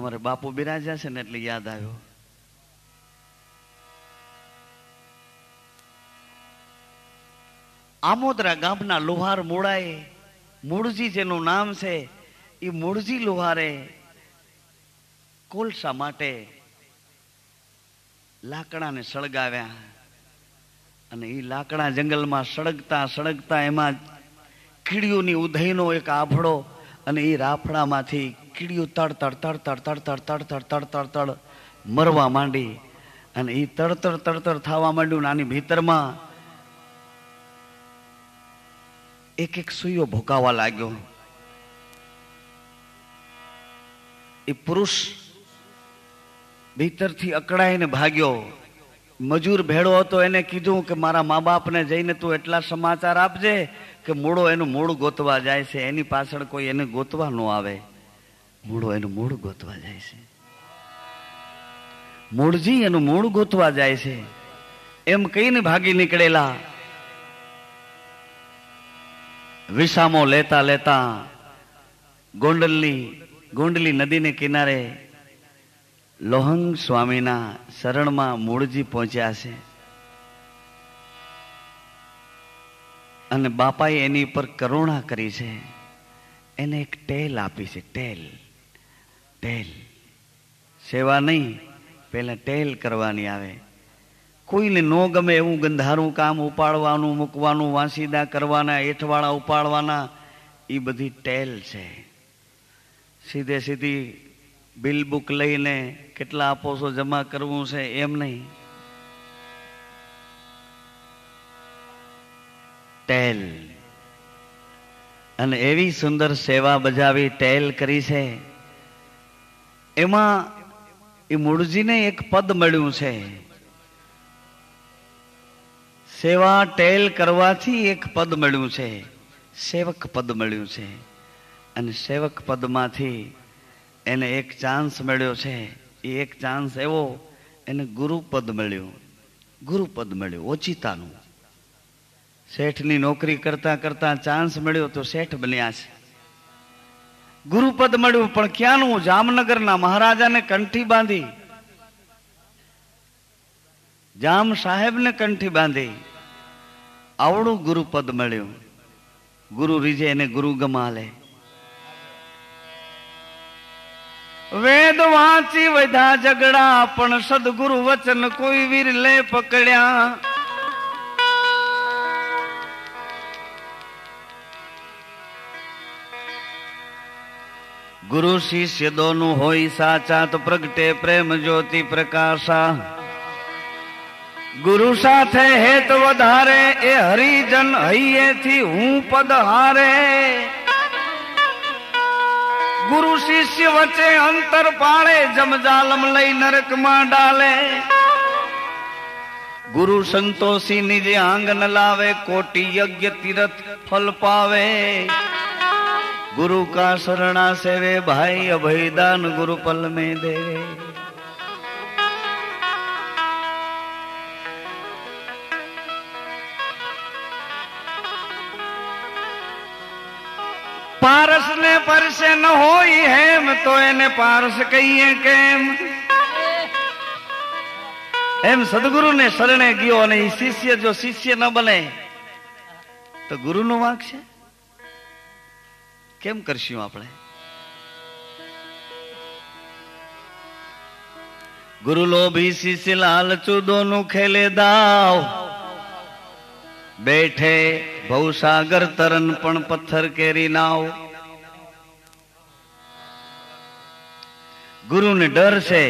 અમારે બાપુ બિરાજ્યા છે ને એટલે યાદ આવ્યો. આમોદરા ગામના લુહાર મૂળાએ, મૂળજી જેનું નામ છે, એ મૂળજી લુહારે કોલસા માટે લાકડાને સળગાવ્યા અને એ લાકડા જંગલમાં સળગતા સળગતા એમાં કીડીઓની ઉધઈનો એક આભડો અને એ રાફડામાંથી કીડીઓ તડ તડ તડ તડ તડ તડ તડ તડ તડ તડ તડ મરવા માંડી અને એ તડતર તડતર થવા માંડ્યું. આની ભીતરમાં એક એક સુઈઓ ભોકાવા લાગ્યો. એ પુરુષ ભીતરથી અકળાઈને ભાગ્યો. મજૂર ભેળો હતો, એને કીધું કે મારા મા બાપને જઈને તું એટલા સમાચાર આપજે કે મૂળો એનું મૂળ ગોતવા જાય છે, એની પાછળ કોઈ એને ગોતવા ન આવે. મૂળો એનું મૂળ ગોતવા જાય છે, મૂળજી એનું મૂળ ગોતવા જાય છે એમ કહીને ભાગી નીકળેલા. વિસામો લેતા લેતા ગોંડલી નદીને કિનારે લોહંગ સ્વામીના શરણમાં મૂળજી પહોંચ્યા છે અને બાપાએ એની પર કરુણા કરી છે. એને એક ટેલ આપી છે. ટેલ સેવા નહીં, પેલા ટેલ કરવાની આવે. કોઈને ન ગમે એવું ગંધારું કામ ઉપાડવાનું, મૂકવાનું, વાંસીદા કરવાના, એઠવાળા ઉપાડવાના, એ બધી ટેલ છે. સીધે સીધી બિલ બુક લઈને કેટલા આપો છો જમા કરવું છે એમ નહીં. ટેલ. અને એવી સુંદર સેવા બજાવી, ટેલ કરી છે. એમાં એ મૂળજીને એક પદ મળ્યું છે. સેવા ટેલ કરવાથી એક પદ મળ્યું છે, સેવક પદ મળ્યું છે. અને સેવક પદમાંથી એને એક ચાન્સ મળ્યો છે. એ એક ચાન્સ એવો, એને ગુરુપદ મળ્યું. ગુરુપદ મળ્યું ઓચિતાનું. શેઠની નોકરી કરતા કરતા ચાન્સ મળ્યો તો શેઠ બન્યા છે. ગુરુપદ મળ્યું પણ ક્યાંનું? જામનગરના મહારાજાને કંઠી બાંધી, જામ સાહેબને કંઠી બાંધી આવડું ગુરુપદ મળ્યું. ગુરુ રીજે એને ગુરુ ગમાલે. વેદ વાંચી વધા ઝઘડા પણ સદગુરુ વચન કોઈ વીર લે પકડ્યા. ગુરુ શિષ્ય દોનું હોય સાચા તો પ્રગટે પ્રેમ જ્યોતિ પ્રકાશા. ગુરુ સાથે હેત વધારે એ હરિજન હૈયેથી હું પદ હારે. ગુરુ શિષ્ય વચ્ચે અંતર પાડે જમજાલમ લઈ નરકમાં ડાલે. ગુરુ સંતોષી નિજે આંગ ન લાવે કોટી યજ્ઞ તીરથ ફલ પાવે. गुरु का शरणा सेवे भाई अभयदान गुरु पल में दे. पारस ने परसे न होई हेम तो एने पारस कहिए केम. एम सदगुरु ने शरणे गयो અને शिष्य जो शिष्य न बने तो गुरु नो वाक छे. કેમ કરશું આપણે? ગુરુ લોભી શિષ્ય લાલચુ દોનું ખેલે દાવ. બેઠે ભવસાગર તરન પણ પથ્થર કેરી નાવ. ગુરુને ડર છે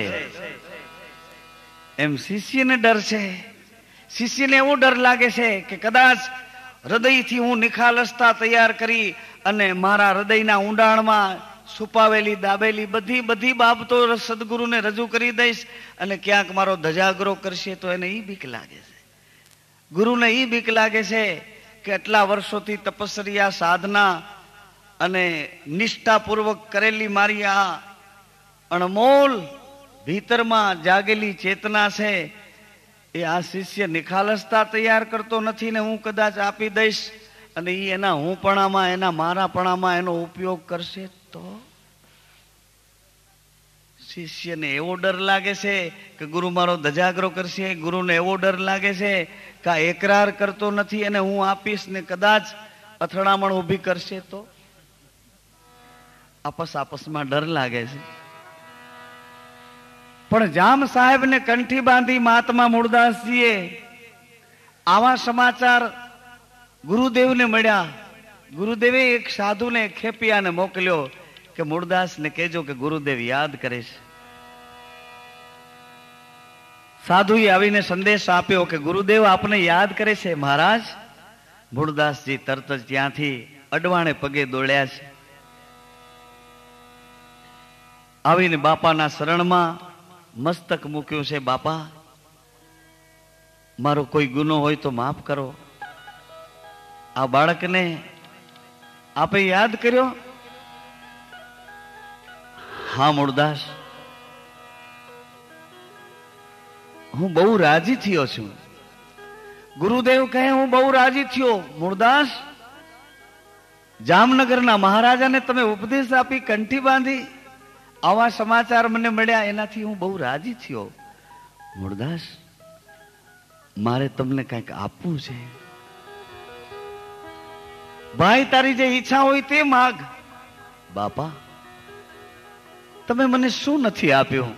એમ શિષ્યને ડર છે. શિષ્યને એવો ડર લાગે છે કે કદાચ હૃદયથી હું નિખાલસતા તૈયાર કરી અને મારા હૃદયના ઊંડાણમાં છુપાવેલી દાબેલી બધી બાબતો સદગુરુને રજૂ કરી દઈશ અને ક્યાંક મારો ધજાગરો કરશે તો એને ઈ બીક લાગે છે. ગુરુને ઈ બીક લાગે છે કે આટલા વર્ષોથી તપસ્યા, સાધના અને નિષ્ઠાપૂર્વક કરેલી મારી આ અણમોલ ભીતરમાં જાગેલી ચેતના છે એ આ શિષ્ય નિખાલસતા તૈયાર કરતો નથી ને હું કદાચ આપી દઈશ અને એ એના હુંપણામાં, એના મારાપણામાં એનો ઉપયોગ કરશે તો શિષ્યને એવો ડર લાગે છે કે ગુરુ મારો ધજાગરો કરશે, ગુરુને એવો ડર લાગે છે કે આ એકરાર કરતો નથી અને હું આપીશ ને કદાચ અથડામણ ઊભી કરશે તો આપસમાં ડર લાગે છે. પણ જામ સાહેબને કંઠી બાંધી મહાત્મા મૂળદાસજીએ આવા સમાચાર ગુરુદેવને મળ્યા. ગુરુદેવે એક સાધુને ખેપિયાને મોકલ્યો કે મૂળદાસને કહેજો કે ગુરુદેવ યાદ કરે છે. સાધુએ આવીને સંદેશ આપ્યો કે ગુરુદેવ આપને યાદ કરે છે મહારાજ. મૂળદાસજી તરત જ ત્યાંથી અડવાણે પગે દોડ્યા છે. આવીને બાપાના શરણમાં મસ્તક મૂક્યું છે. બાપા, મારો કોઈ ગુનો હોય તો માફ કરો. આ બાળકને આપે યાદ કર્યો? હા મૂળદાસ, હું બહુ રાજી થયો છું. ગુરુદેવ કહે હું બહુ રાજી થયો. મૂળદાસ, જામનગરના મહારાજાને તમે ઉપદેશ આપી કંઠી બાંધી, આવા સમાચાર મને મળ્યા, એનાથી હું બહુ રાજી થયો. મૂળદાસ, મારે તમને કંઈક આપવું છે. ભાઈ, તારી જે ઈચ્છા હોય તે માગ. બાપા, તમે મને શું નથી આપ્યું?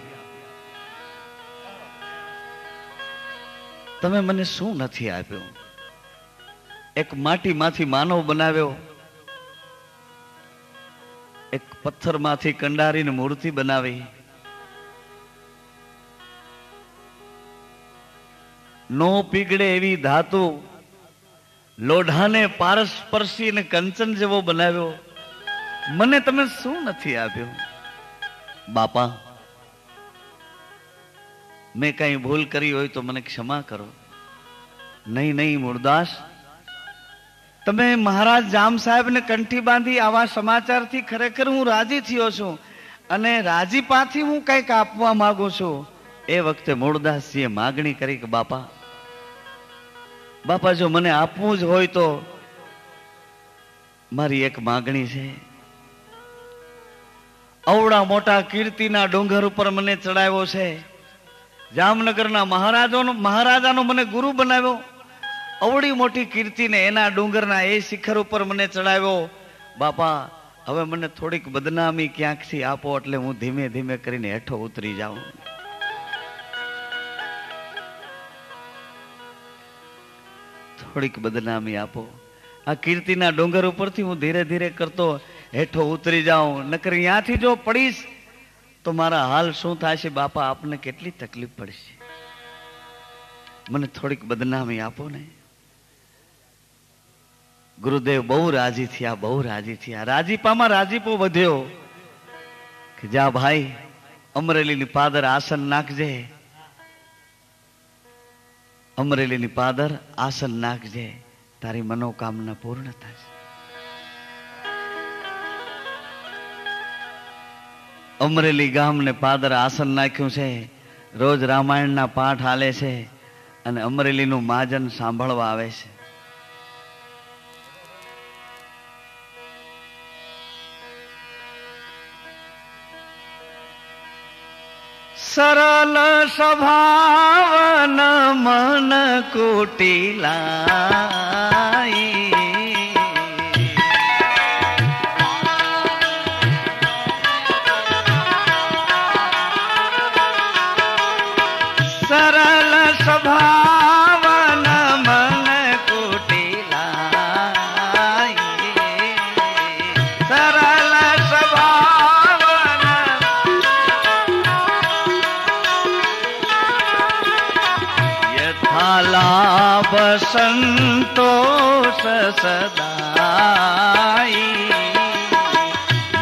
તમે મને શું નથી આપ્યું? એક માટીમાંથી માનવ બનાવ્યો, એક પથ્થરમાંથી કંડારીને મૂર્તિ બનાવી, નો પીગળે એવી ધાતુ, લોઢાને પારસ સ્પર્શીને કંચન જેવો બનાવ્યો. મને તમે શું નથી આપ્યું? બાપા, મેં કઈ ભૂલ કરી હોય તો મને ક્ષમા કરો. નહીં નહીં મૂળદાસ, તમે મહારાજ જામ સાહેબને કંઠી બાંધી આવા સમાચારથી ખરેખર હું રાજી થયો છું અને રાજીપાથી હું કંઈક આપવા માંગુ છું. એ વખતે મૂળદાસજીએ માગણી કરી કે બાપા, જો મને આપવું જ હોય તો મારી એક માગણી છે. અવડા મોટા કીર્તિના ડુંગર ઉપર મને ચડાવ્યો છે, જામનગરના મહારાજાનો મને ગુરુ બનાવ્યો. અવડી મોટી કીર્તિને એના ડુંગરના એ શિખર ઉપર મને ચડાવ્યો. બાપા, હવે મને થોડીક બદનામી ક્યાંકથી આપો એટલે હું ધીમે ધીમે કરીને હેઠો ઉતરી જાઉં. થોડીક બદનામી આપો. આ કીર્તિના ડુંગર ઉપરથી હું ધીરે ધીરે કરતો હેઠો ઉતરી જાઉં, નકર અહીંયાથી જો પડીશ તો મારા હાલ શું થશે? બાપા, આપને કેટલી તકલીફ પડશે. મને થોડીક બદનામી આપો ને. ગુરુદેવ બહુ રાજી થયા, બહુ રાજી થયા. રાજીપામાં રાજીપો વધ્યો કે જા ભાઈ, અમરેલીની પાદર આસન નાખજે, અમરેલીની પાદર આસન નાખજે, તારી મનોકામના પૂર્ણ થશે. અમરેલી ગામને પાદર આસન નાખ્યું છે. રોજ રામાયણના પાઠ હાલે છે અને અમરેલીનું માજન સાંભળવા આવે છે. સરલ સ્વભાવન મન કુટિલાઈ, સરલ સ્વભાવન મન કુટિલાઈ, સરલ સ્વભાવન યથાલાભ સંતોષ સદાઈ,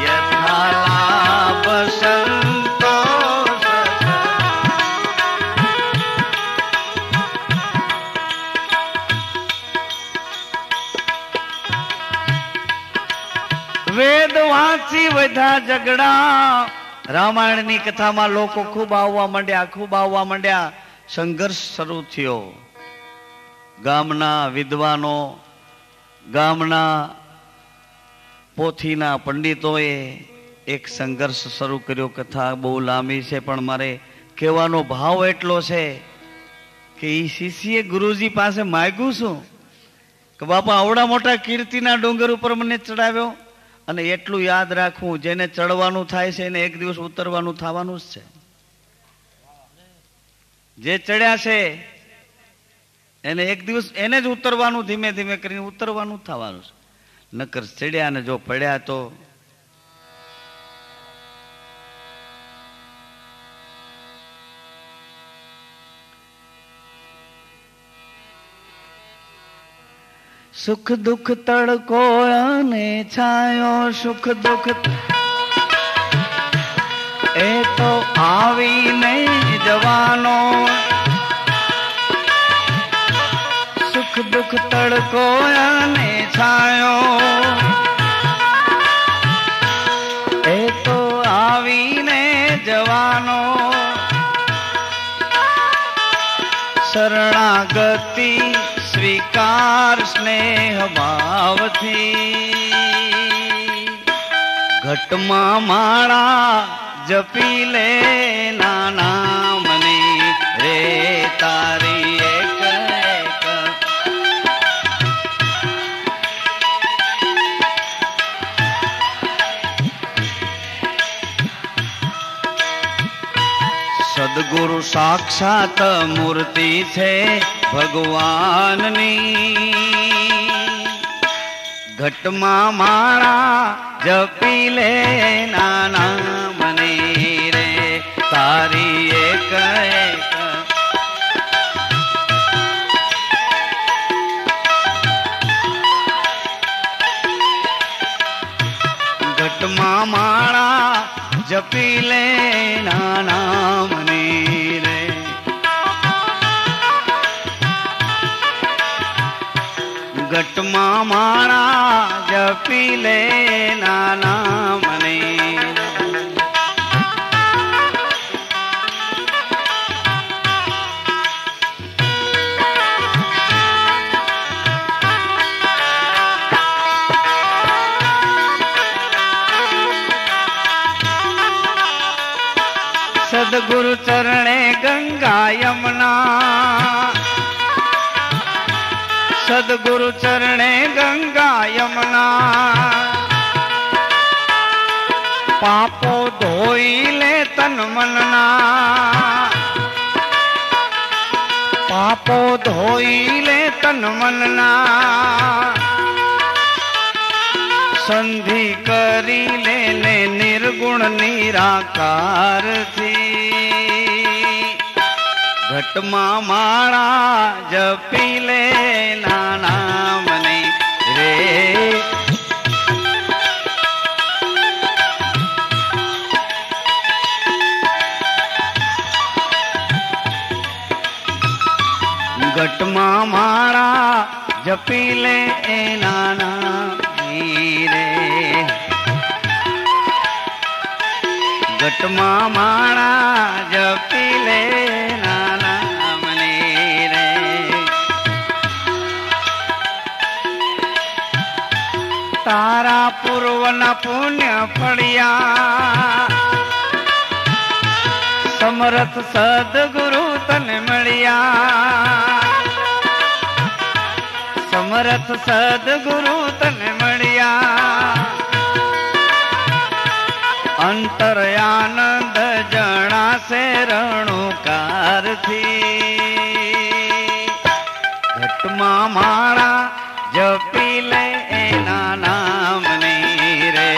યથાલાભ સંતોષ વેદ વાંચી વધ્યા ઝઘડા. રામાયણની કથામાં લોકો ખૂબ આવવા માંડ્યા. સંઘર્ષ શરૂ થયો. ગામના વિદ્વાનો, ગામના પોથીના પંડિતોએ એક સંઘર્ષ શરૂ કર્યો. કથા બહુ લાંબી છે, પણ મારે કહેવાનો ભાવ એટલો છે કે એ શિષ્યએ ગુરુજી પાસે માગ્યું શું કે બાપા આવડા મોટા કીર્તિના ડુંગર ઉપર મને ચડાવ્યો, અને એટલું યાદ રાખવું, જેને ચડવાનું થાય છે એને એક દિવસ ઉતરવાનું થવાનું જ છે. જે ચડ્યા છે એને એક દિવસ એને જ ઉતરવાનું, ધીમે ધીમે કરીને ઉતરવાનું થવાનું છે. નકર ચડ્યા ને જો પડ્યા તો સુખ દુઃખ તડકો અને છાયો, સુખ દુઃખ એ તો આવીને જવાનો. સુખ દુઃખ તડકો અને છાયો એ તો આવીને જવાનો. શરણાગતિ સ્વીકાર સ્નેહ ભાવથી, ઘટમાં માળા જપી લે નાના મને રે તારી એક એક. સદગુરુ સાક્ષાત મૂર્તિ છે ભગવાનની, ઘટમાં માળા જપી લે નાના મને રે તારી એક એક. ઘટમાં માળા જપી લે નાના મને રે. ઘટમાં માળા જપી લે નાના મને. સદગુરુ ચરણે ગંગા યમુના, સદગુરુ ચરણે ગંગા યમુના. પાપો ધોઈ લે તન મનના, પાપો ધોઈ લે તન મનના. સંધિ કરી લે ને નિર્ગુણ નિરાકાર થી, ઘટમાં માળા જપી લે નાના મને રે. ઘટમાં માળા જપી લે નાના રે. ઘટમાં માળા જપી લે નાના મને રે. તારા પૂર્વના પુણ્ય ફળિયા, સમરથ સદગુરુ તને મળ્યા. સમરથ સદગુરુ તને મળ્યા. અંતર આનંદ જણાશે રણુકાર થી, ઘટમાં માળા જપી લે નાના મને રે.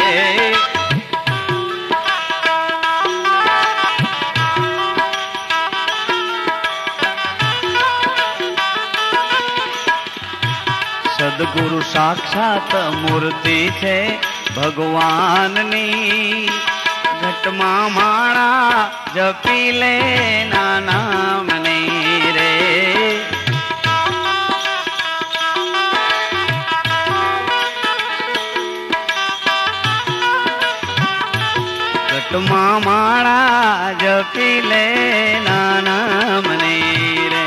સદગુરુ સાક્ષાત મૂર્તિ છે ભગવાનની, ઘટમાં માળા જપી લે નાના મને રે. ઘટમાં માળા જપી લે નાના મને રે.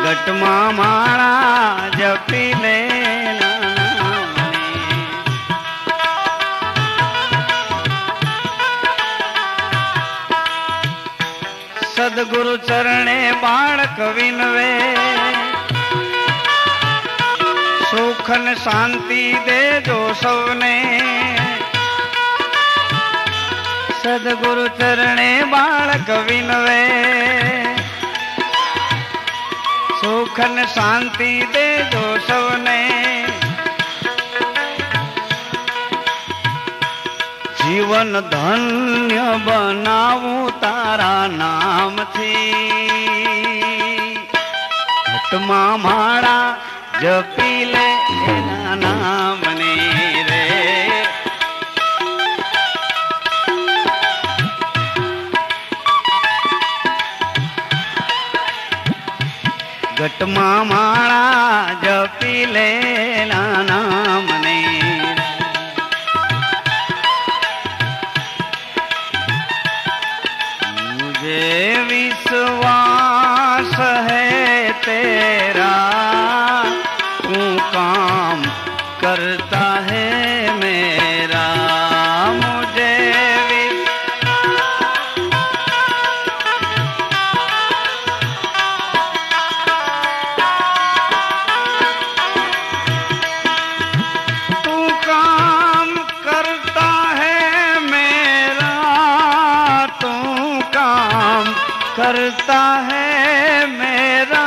ઘટમાં માળા જપી લે નાના સદગુરુ ચરણે બાળક વિનવે, સુખ ને શાંતિ દેજો સૌને. સદગુરુ ચરણે બાળક વિનવે, સુખ ને શાંતિ દેજો સૌને. જીવન ધન્ય બનાવું તારા નામથી, ઘટમાં માળા જપી લે એના નામને રે. ઘટમાં માળા જપી લે એના નામને. मुझे विश्वास है तेरा, तू काम करता है मेरा. मुझे तू काम करता है मेरा, तू काम करता है मेरा.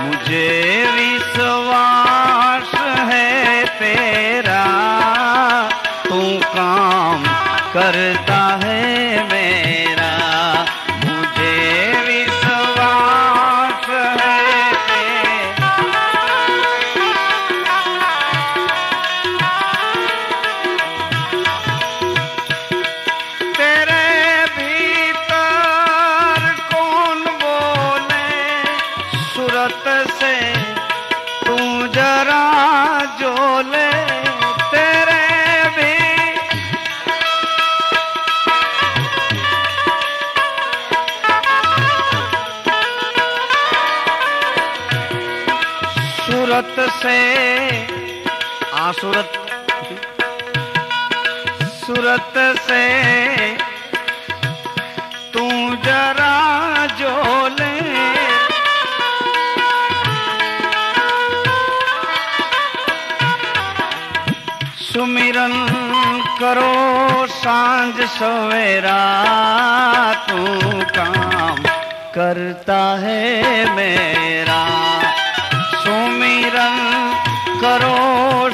मुझे विश्वास है तेरा, तू काम करता है मेरा. मुझे विश्वास है तेरे भीतर कौन बोले सूरत से तू जरा जोले. तेरे भी सूरत से सूरत सूरत से तू जरा जोले. सुमिरन करो सांझ सवेरा, तू काम करता है मेरा. सुमिरन करो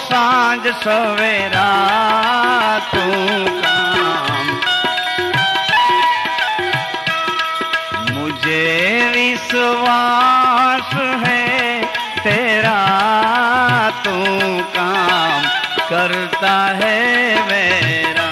सांझ सवेरा, तू काम. मुझे विश्वास है तेरा, तू काम करता है मेरा.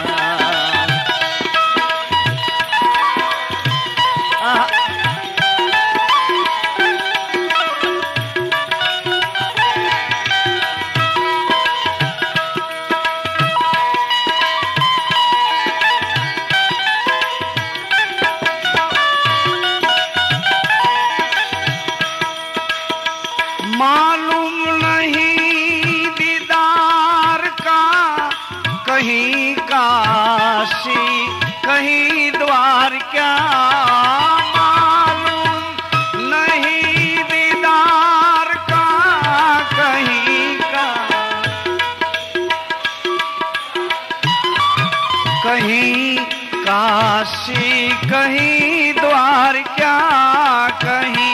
मालूम नहीं दीदार का कहीं काशी कहीं द्वार क्या. मालूम नहीं दीदार का कहीं का कहीं काशी कहीं द्वार क्या. कहीं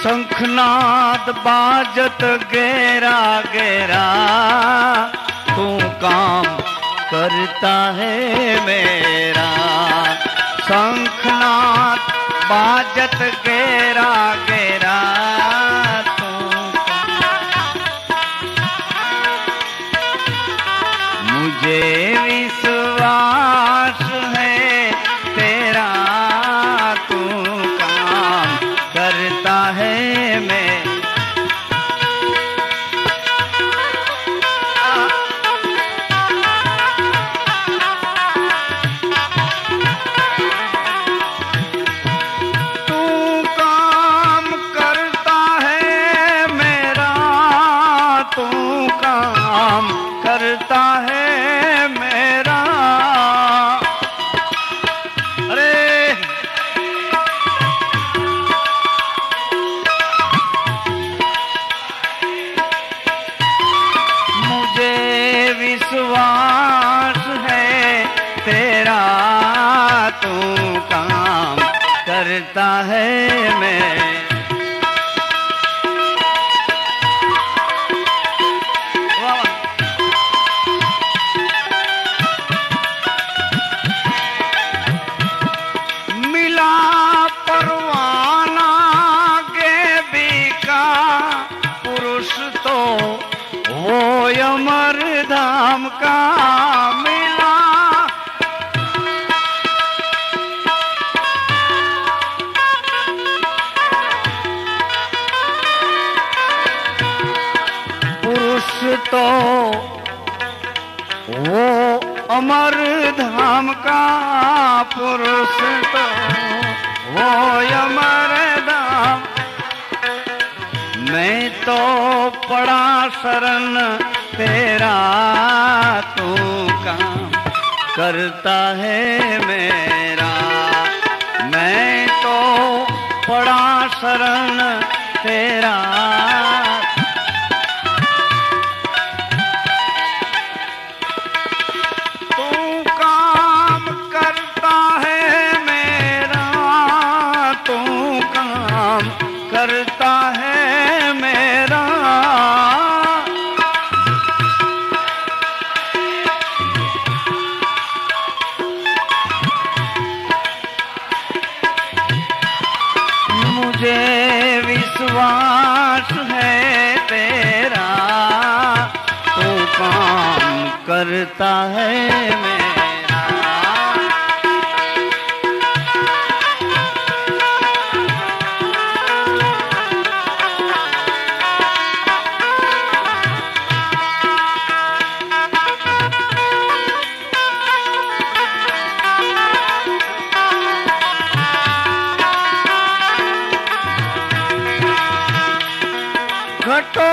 शंखनाद बाजत गेरा गेरा, तू काम करता है मेरा. शंखनाद बाजत गेरा गेरा, तू मुझे विश्वास है तेरा, तू काम करता है मैं. में। मिला परवाना के बिका पुरुष तो वो अमर धाम का मिला। पुरुष तो वो अमर धाम का, पुरुष तो वो अमर धाम। मैं तो पड़ा शरण तेरा, तू काम करता है मेरा। मैं तो पड़ा शरण तेरा, तू काम करता है मेरा, तू काम करता है मेरा। मुझे विश्वास है तेरा, तू काम करता है मेरा। घटो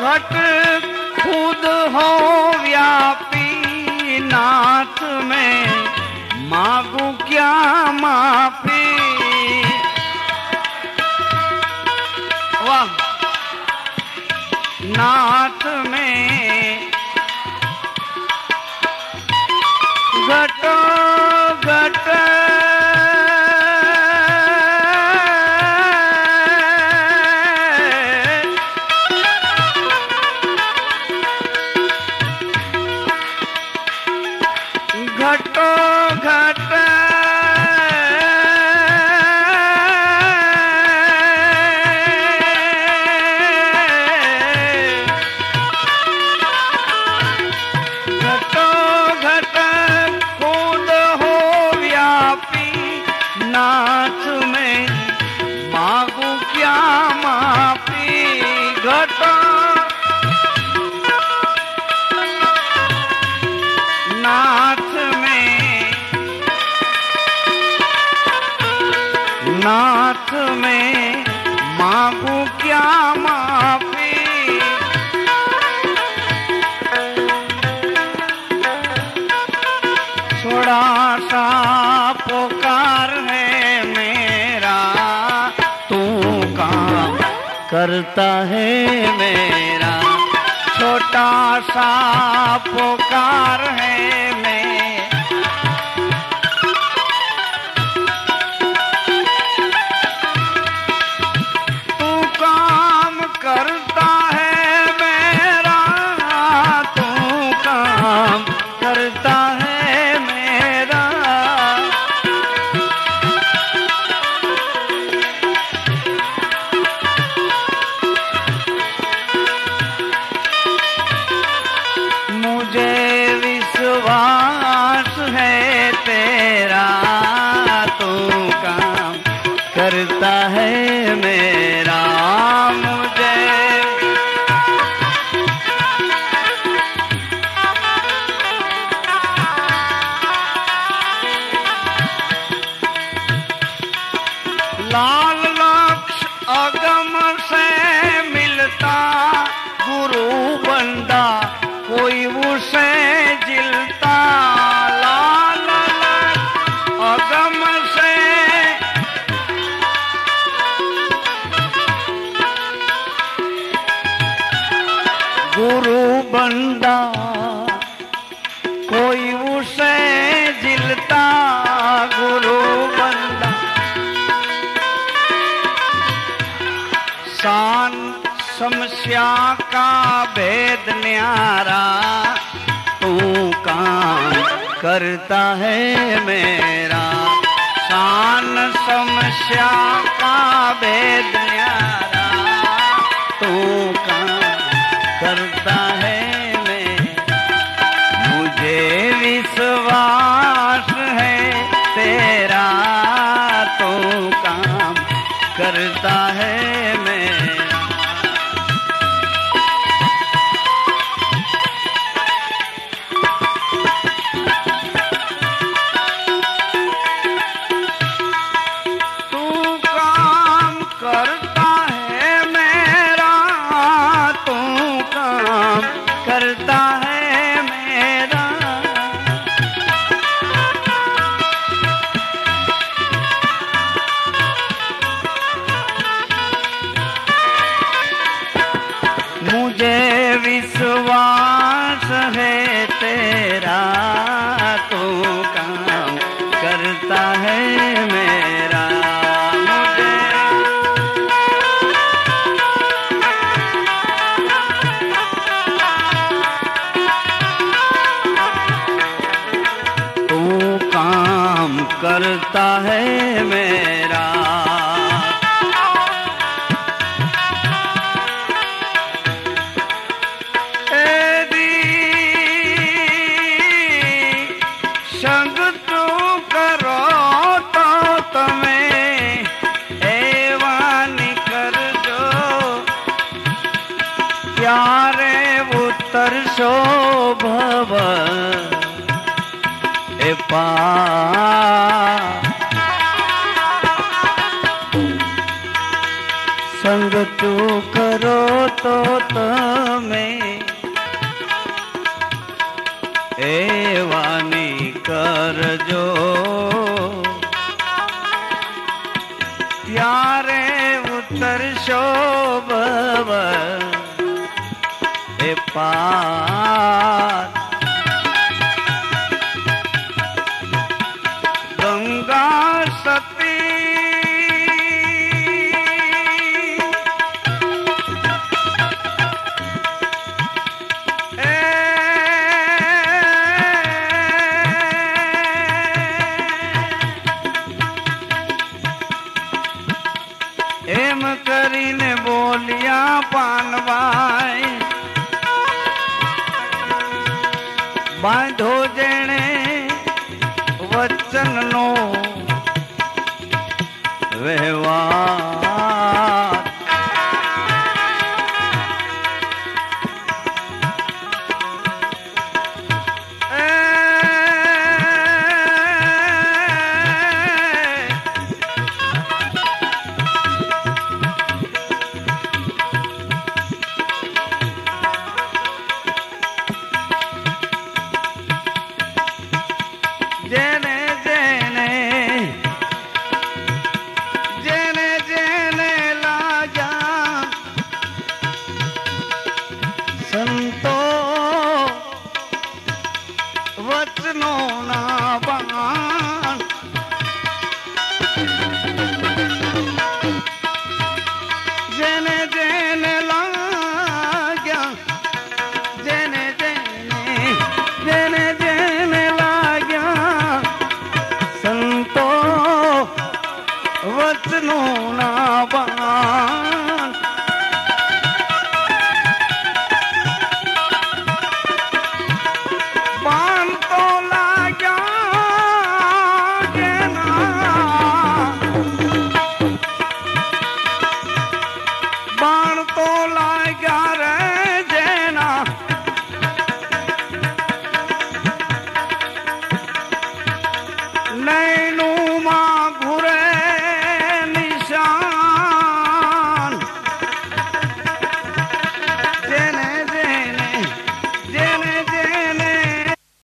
घट खुद हो व्यापी, नाथ में मांगू क्या माफी। वाह! नाथ में घटो घट घटो घट घटो घट खुद हो व्यापी, नाथ में मांगू क्या माफी। घटो नाथ में, नाथ में मांगू क्या माफी। थोड़ा सा पुकार है मेरा, तू काम करता है मेरा। छोटा सा पुकार है मैं, तू काम करता है मेरा, तू काम करता है मेरा। मुझे विश्वास है तेरा, तू काम करता है मेरा। मुझे लाल लक्ष्य अगम से मिलता, गुरु बंदा कोई उसे जिलता। लाल लक्ष्य अगम से गुरु बंदा कोई उसे जिलता। गुरु बंदा समस्या का भेद न्यारा, तू काम करता है मेरा। शान समस्या का भेद न्यारा, तू काम करता है मेरा। मुझे विश्वास है तेरा, तू काम करता है मेरा। करता है मेरा। मुझे विश्वास है तेरा, तू काम करता है मेरा। करता है मेरा। तेरी संग तू करो तो तुम्हें एवानी कर जो, प्यारे उतर सो भव संग तू करो तो तुम्हें एवानी कर जो, प्यारे उतर शोभव पार। गंगा सती एम करीने बोलिया पानवाई, बांधो जेणे वचन नो व्यवहार। जेने जेने जेने जेने लाजा संतो वचनों ना बाण। जेने जेने लाग्या जेने जेने जेने जेने लाग्या संतो वचनों ना बाण। बाण तो लाग्या गेना, बाण तो लाग्या